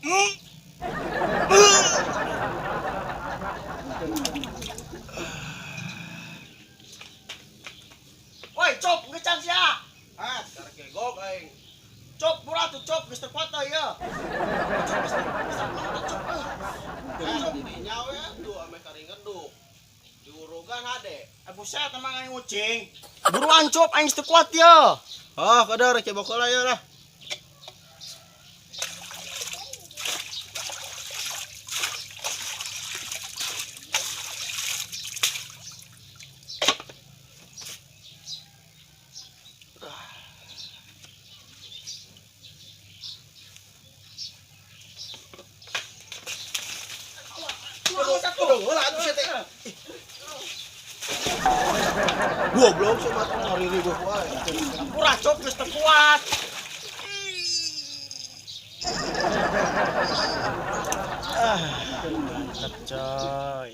Woi, cop ngecang sia. Ah, karek gegok aing. Cop murah tuh cop geus teu kuat ya. Cop geus cop. Didinya we tuh ame kari ngeduk. Diurugan hade. Buset emang aing ucing. Buruan cop aing teu kuat ya. Oh, kada rek coba kola ya lah. Goblok sama ngari ribu wae. Murah cop geus teu kuat. Mantap coy.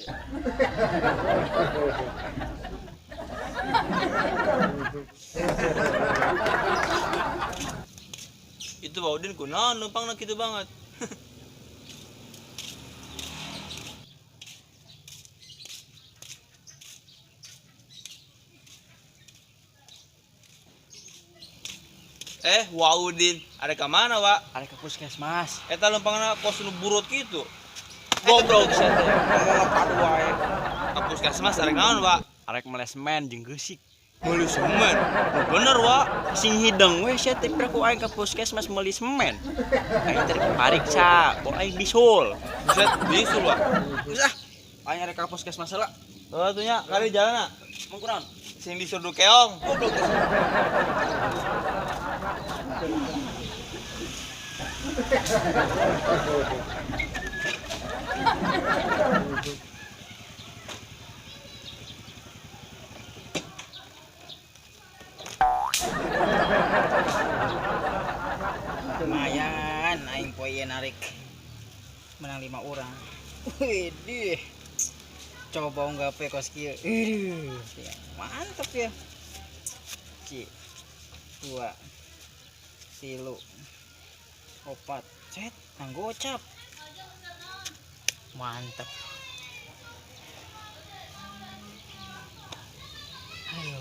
Itu Baudin kunaon numpangna kitu banget. Waudin, ada ke mana, Wak? Arek ke puskesmas. Eta lempangna kos nu burut gitu. Goblok sia teh. Ngomong padu wae. Ka puskesmas arek naon, Wak? Arek melesmen jeung geusik. Meuli semen. Bener, Wak. Sing hideng we sia teh ku aing ke puskesmas meuli semen. Aing teh pariksa, bawa aing bisul. Buset, bisul, Wak. Usah. Aing arek ka puskesmas heula. Oh, atunya kali jalanna. Mun kunaon? Sing disuruh keong. Goblok. Lumayan aing poe narik menang 5 orang. Widih. Coba nggape kos kieu. Mantap ya. Ci. 2 tilu 4 set nang gocap. Mantap. Ayo.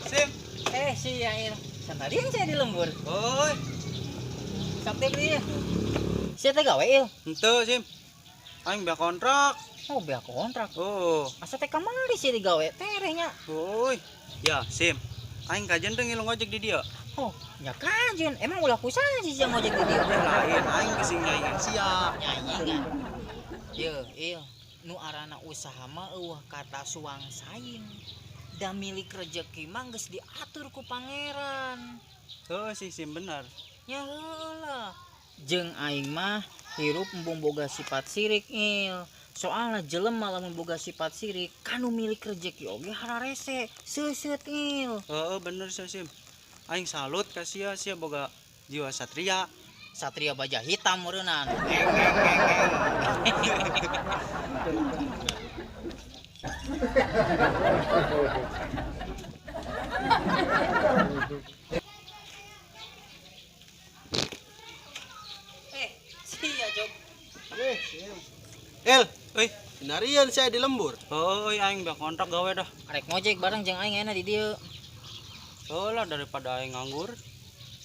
Sim. Si Yair. Santadian saya di lembur. Oi, Sakti dia. Saya teh gawe il. henteu, Sim. Aing bea kontrak. Oh, bea kontrak. Oh. Asa teh kamari sih digawe terenya. Oi. Ya, Sim. Aing kajen teh ngilu ngojek di dia. Oh, nya kajen. Emang ulah kusaha sih yang ngojek di dia? Lain, aing geus nyaingan sia. Nyanyian. Ye, il. Nu arana usaha mah eueuh kata suang saing. Da milik rezeki mah geus diatur ku pangeran. Heuh sih, Sim bener. Nya heula. Jeung aing mah hirup embung boga sifat sirik il. Soalnya jelema lamun boga sifat sirik kanu milik rezeki oge hararese seuseut il. Heeh, bener sih, Sim. Aing salut ka sia boga jiwa satria. Satria baja hitam meureunnan. Sia Jok. El, Euy, narian saya di lembur. heuy aing bea kontrak gawe dah. Arek ngojek bareng jeung aing enak di dieu. Heulah daripada aing nganggur.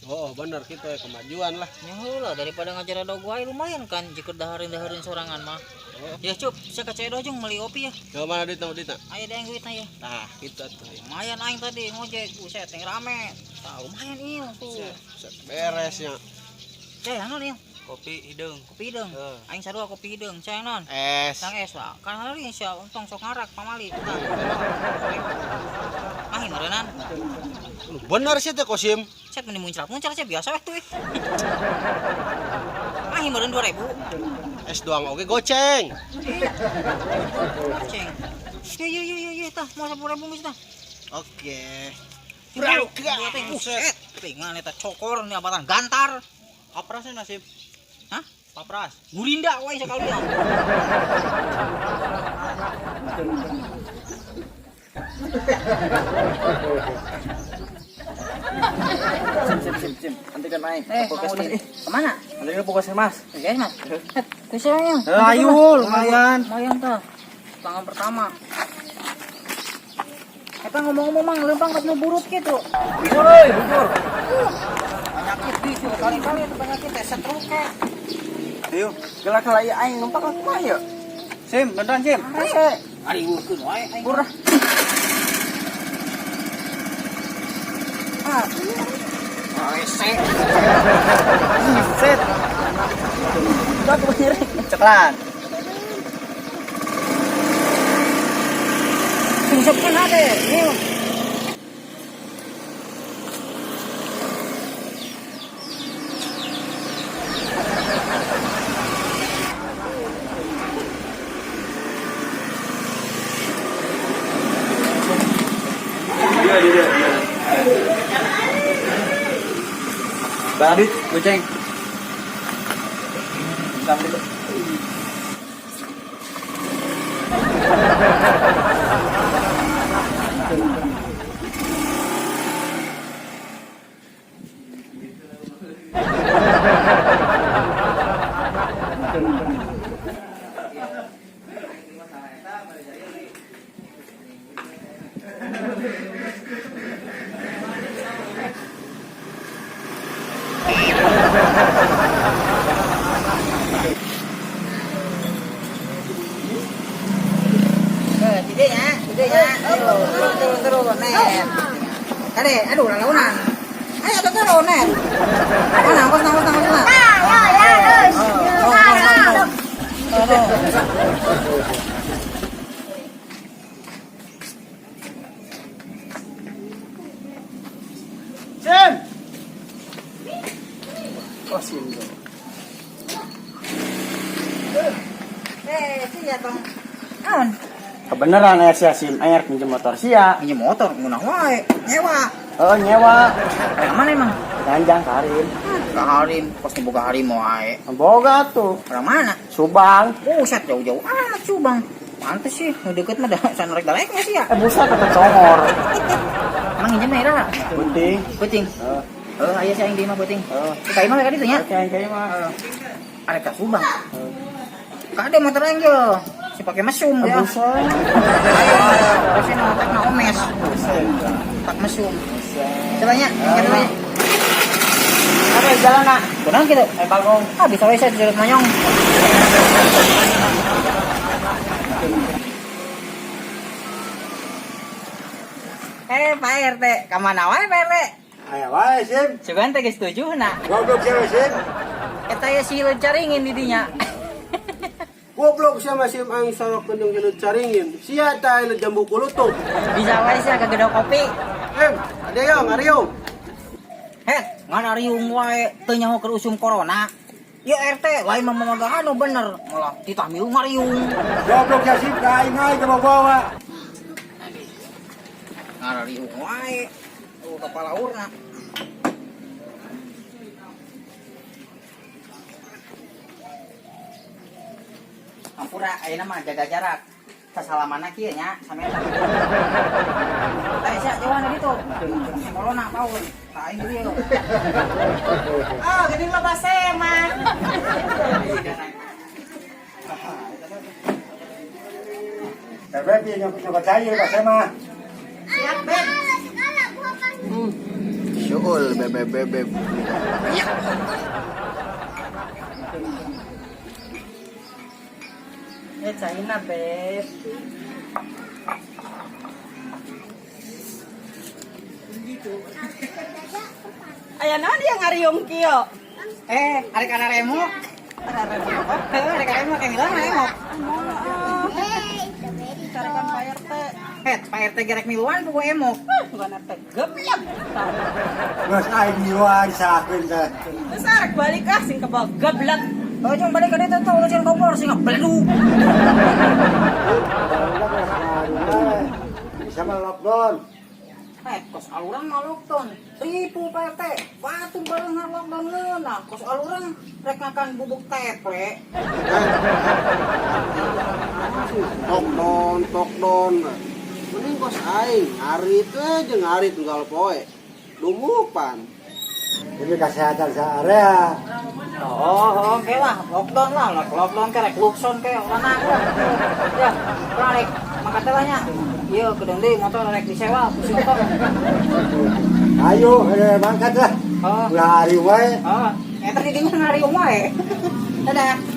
Oh, bener kita kemajuan lah. Nya heula daripada ngajar ada gua lumayan kan jika dahareun-dahareun sorangan mah. Oh. Ya cup, saya ke Cedojong meuli opi ya. Ke mana duitna? Aya deeng duitna ya. Nah, kita tuh. Lumayan aing tadi ngojek, buset yang rame. Tah lumayan il tuh. Set beresnya. Cai naon il? Kopi hideung. Kopi hideung. Aing sarua kopi hideung. Cai naon? Es. Sang es lah. Kan hari sia untung sok ngarak pamali. Mahi meureunnan. Bener sih teh Kosim. Set meni muncrat sih biasa weh tuh. Mahi meureun 2000. Es doang oke goceng. Ceng. Ye tah mau 10.000 geus tah. Oke. Berangkat. Buset. Ringan eta cokor nih abatan gantar. Paprasnya nasib. Hah? Papras. Gurinda wae sekalian. Sim. Nanti kan main. Kemana? Nanti kan Puskesmas. Oke mas. Kusianya. Ayo, lumayan. Lumayan tuh. Tangan pertama. Kita ngomong-ngomong mang, lempang kat burut gitu. Bubur euy, bubur. Penyakit bisu kali-kali itu penyakit stroke. Ayo, geula ieu aing numpak ka kumaha ya? Sim, beneran Sim. Rese. Ari weukeun wae aing. Bubur dah. Rese. Set. Udah kebir. Cepetan. Sungsepkeun ade. Nih. Dia. Badit, goceng. Sampai itu. Gede ya. Turun net. Kade, aduh lalaunan. Ayo turun net. Mana, angkos. Sim. Oh, Sim. Sia Bang. Naon? Kebeneran ya sia Sim, air pinjam motor sia. Pinjem motor ngunah wae. Nyewa. Oh, nyewa. Kayak mana emang? Janjang Karim. Ka Harim, kos boga Harim wae. Boga tuh. Orang mana? Subang. Buset jauh-jauh amat Subang. Pantes sih, nu deket mah dah sanorek daleknya sih ya. Busa kata congor. Emang injem merah. Penting. Kucing. Aya sih aing di mah penting. Ka imah ka ditu nya. Kayak mah. Arek ka Subang. Kade motor aing yo. Si pake mesum dia. Busa. Ayo, kasih notek na omes. Tak mesum. Coba nya, coba nya. Apa jalan nak? Kunaon kitu? Bagong. Bisa wae saya jerut manyong. Pak RT, kamana wae Pak RT? Aya wae Sim. Sugan teh geus setuju na. Goblok sia Sim. Eta ya si caringin di dinya. Goblok sia mah Sim aing sarok kendung jelut caringin. Sia tah anu jambu kulutup. Bisa wae sia kagedok kopi. Ariong. Ngan ariung wae teu nyaho keur usum corona. Ya RT, lain mah mamagahan nu bener, malah titah milu ngariung. Goblok sia Sim ka aing wae ke bawa. Ngariung wae. Kepala urna. Ampura ayeuna mah jaga jarak. Sasalamana kieu nya sampean. Tah sia jauhan ditu. Corona paun. Tah aing dieu. Geuning mah base mah. Bebek yang coba cair base mah. Siap, Ben. Syul bebek. China, Beb. Aya naon dia ngariung kieu? Arek kana remok. Arek remok kayak bilang remok. Carikan Pak RT. Pak RT gerek miluan buku emok. Bukan RT geblek. Geus aing miluan sakeun teh. Terus arek balik sing ke bawah geblek. Oh, jeung balik ka ditu tuh urusan kompor sing ngebleduk. Bisa mah lockdown. Kos aluran mah lockdown. Tipu Pak RT. Batu bareng lockdown leunah. Kos aluran rek ngakan bubuk tepe. Tokdon. Mending kos aing ngarit aja ngarit tunggal poe. Lumupan. Demi kesehatan searea. Oh, oke lah, lockdown lah, lockdown kerek lukson ke lanang. Ya, rek makatelahnya. Iya, gedung deui motor rek disewa, pusing motor. Ayo, berangkat lah. Oh. Ulah hari wae. Oh, eta di dinya ngariung wae. Dadah.